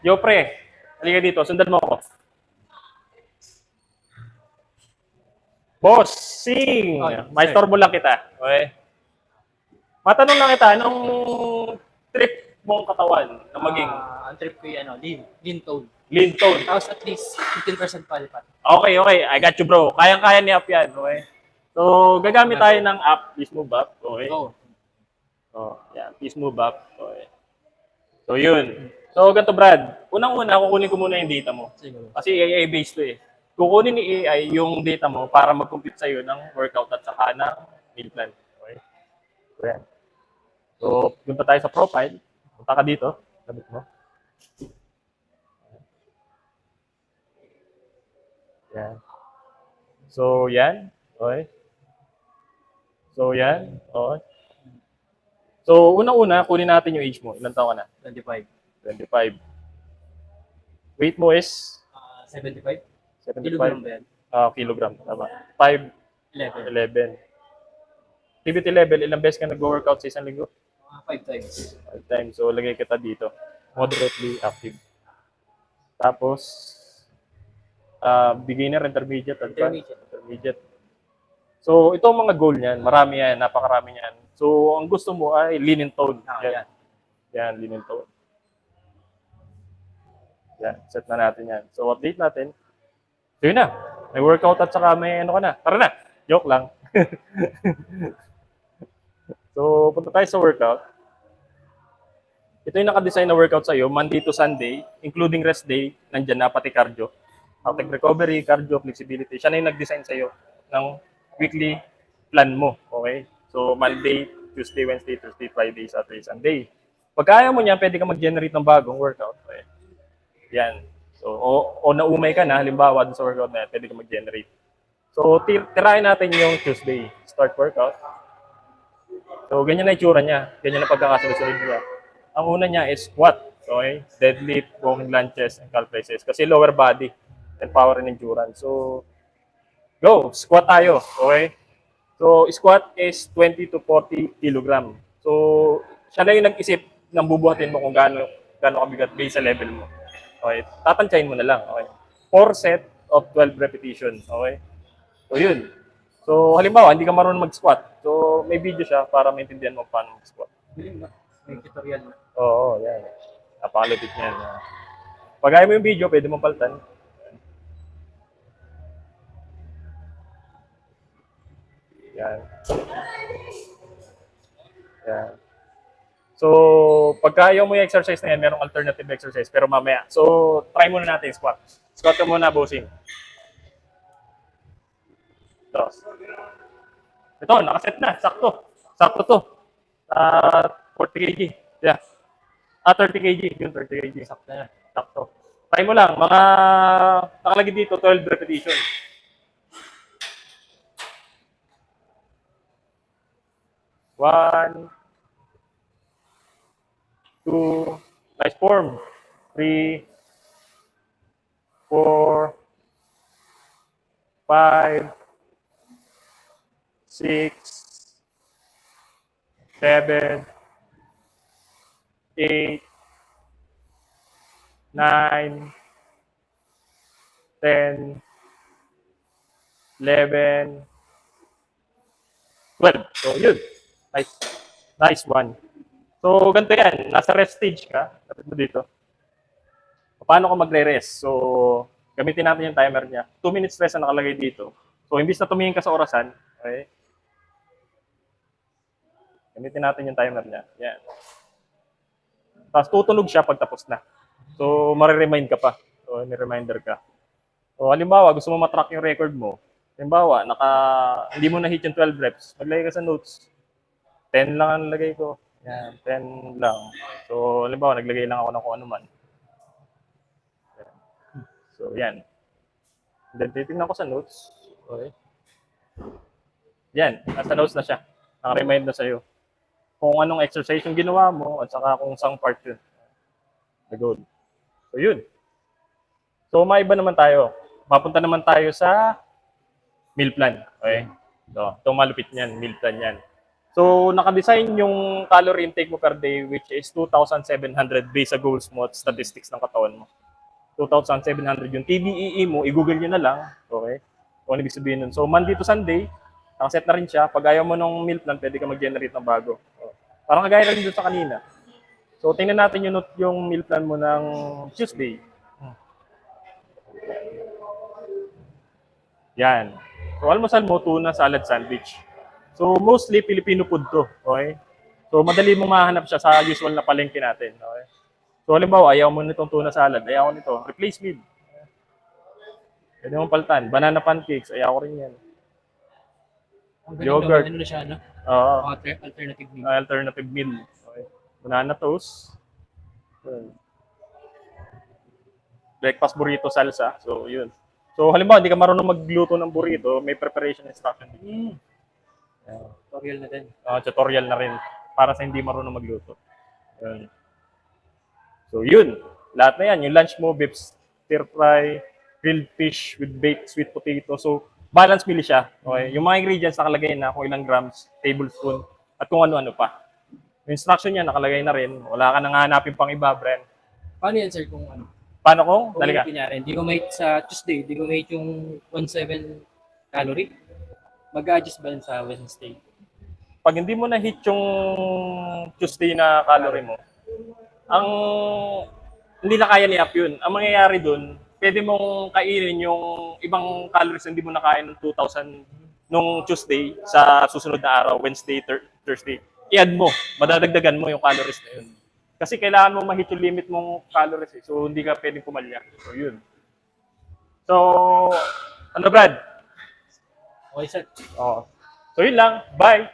Yo, pre. Halika dito. Sundan mo ako. Bossing! Ay, May sir. storbo lang kita. Okay? Matanong lang kita, anong trip mong katawan na maging Ang trip ko yung lean tone. lean tone? Tapos at least 15% palipat. Okay, okay. I got you, bro. Kayang-kaya ni App yan. Okay? So, gagamit tayo ng app. Please move up. Okay? Go. Oh, yan. Please move up. Okay. So, yun. So, ganito, Brad. Unang-una, kukunin ko muna yung data mo. Sige. Kasi AI-based to eh. Kukunin ni AI yung data mo para mag-compute sa'yo ng workout at saka ng meal plan. Okay? So, yan. So, punta tayo sa profile. Punta ka dito. Sabit mo. Yan. So, yan. Okay. So, yan. Okay. So, unang-una, kunin natin yung age mo. Ilan taon ka na? 25. 25. Weight mo is 75. 75 Kilogram ba yan? kilogram. Tama. 5, 11. 11. Activity level, ilang beses ka nag-workout sa isang linggo? 5 times. 5 times. So, lagay kita dito. Moderately active. Tapos, beginner, intermediate, advanced. Intermediate. So, ito ang mga goal niyan. Marami yan. Napakarami yan. So, ang gusto mo ay lean and tone. Yan. Yan, lean and tone. Yan, set na natin yan. So, update natin. So, yun na. May workout at saka may ano ka na. Tara na. Joke lang. So, punta tayo sa workout. Ito yung naka-design na workout sa'yo, Monday to Sunday, including rest day, nandyan na pati cardio. Active recovery, cardio, flexibility. Siya na yung nag-design sa'yo ng weekly plan mo. Okay? So, Monday, Tuesday, Wednesday, Thursday, Friday, Saturday, Sunday. Pag kaya mo niyan, pwede ka mag-generate ng bagong workout. Okay? Yan. So, o naumay ka na, halimbawa, dun sa workout na yan, pwede ka mag-generate. So, tirahin natin yung Tuesday. Start workout. So, ganyan na itsura niya. Ganyan na pagkakasunod-sunod niya. Ang una niya is squat. Okay? Deadlift, walking lunges, and calf raises. Kasi lower body and power and endurance. So, go! Squat tayo. Okay? So, squat is 20 to 40 kilogram. So, siya na yung nag-isip ng bubuhatin mo kung gaano kabigat based sa level mo. Okay? Tatantyahin mo na lang. Okay? 4 set of 12 repetitions. Okay? So, yun. So, halimbawa, hindi ka marunong mag-squat. So, may video siya para maintindihan mo paano mag-squat. May tutorial na. Oo, yan. Napakalupit niyan. Pag ayaw mo yung video, pwede mo palitan. Yan. Yan. So, pag ayaw mo yung exercise na yan, merong alternative exercise, pero mamaya. So, try muna natin squat. Squat ka muna, bossing. Ito, nakaset na. Sakto. Sakto to. 40 kg. Yeah. 30 kg. Yun, 30 kg. Sakto na. Sakto. Try mo lang. Mga nakalagay dito, 12 repetition. 1, 2, nice form. 3, 4, 5, 6, 7, 8, 9, 10, 11, 12. So, yun. Nice. Nice one. So, ganito yan. Nasa rest stage ka. Kapit mo dito. Paano ko magre-rest? So, gamitin natin yung timer niya. 2 minutes rest na nakalagay dito. So, imbis na tumingin ka sa orasan, okay? Gamitin natin yung timer niya. Yan. Tapos tutunog siya pag tapos na. So, mariremind ka pa. So, may reminder ka. So, halimbawa, gusto mo matrack yung record mo. Halimbawa, hindi mo na-hit yung 12 reps. Maglagay ka sa notes. 10 lang ang nalagay ko. Yan, 10 lang. So, halimbawa, naglagay lang ako ng kung ano man. So, yan. Then, titignan ko sa notes. Okay. Yan, nasa notes na siya. Naka-remind na sa'yo. Kung anong exercise yung ginawa mo at saka kung saan part yun. The goal. So, yun. So, maiba naman tayo. Mapunta naman tayo sa meal plan. Okay? So, ito malupit niyan, meal plan yan. So, nakadesign yung calorie intake mo per day which is 2,700 based sa goals mo at statistics ng katawan mo. 2,700 yung TDEE mo, i-google nyo na lang. Okay? Kung ano ibig sabihin nun. So, Monday to Sunday, nakaset na rin siya. Pag ayaw mo ng meal plan, pwede ka mag-generate ng bago. Parang kagaya rin dun sa kanina. So, tingnan natin yung meal plan mo ng Tuesday. Yan. So, almusal mo, tuna, salad, sandwich. So, mostly Filipino food to. Okay? So, madali mong mahanap siya sa usual na palengke natin. Okay? So, halimbawa, ayaw mo nitong tuna salad, ayaw ko nito, replace meal. Pwede mong palitan. Banana pancakes, ayaw ko rin yan. Ang galing Yogurt. daw, ano na siya, no? Oo. Alternative meal. Alternative meal. Okay. Banana toast. Breakfast burrito salsa. So, yun. So, halimbawa, hindi ka marunong magluto ng burrito, may preparation instruction. Tutorial na din. Tutorial na rin para sa hindi marunong magluto. Yun. So, yun. Lahat na yan. Yung lunch mo, beef stir fry, grilled fish with baked sweet potato. So, balanced meal siya. Okay? Yung mga ingredients nakalagay na kung ilang grams, tablespoon, at kung ano-ano pa. Yung instruction niya nakalagay na rin. Wala ka nang hanapin pang iba, Bren. Paano yan, sir, kung ano? Paano kung? Kung Dali ka. kunyari, di ko mate sa Tuesday, di ko mate yung 1.7 calorie. Mag-adjust ba yun sa Wednesday? Pag hindi mo na-hit yung Tuesday na calorie mo, ang hindi na kaya ni-up yun. Ang mangyayari dun, pwede mong kainin yung ibang calories na hindi mo nakain ng 2,000 nung Tuesday sa susunod na araw, Wednesday, Thursday. I-add mo, madadagdagan mo yung calories na yun. Kasi kailangan mo ma-hit yung limit mong calories eh. So, hindi ka pwedeng pumalya. So, yun. So, ano Brad? Okay, sir. Oh. So, yun lang. Bye!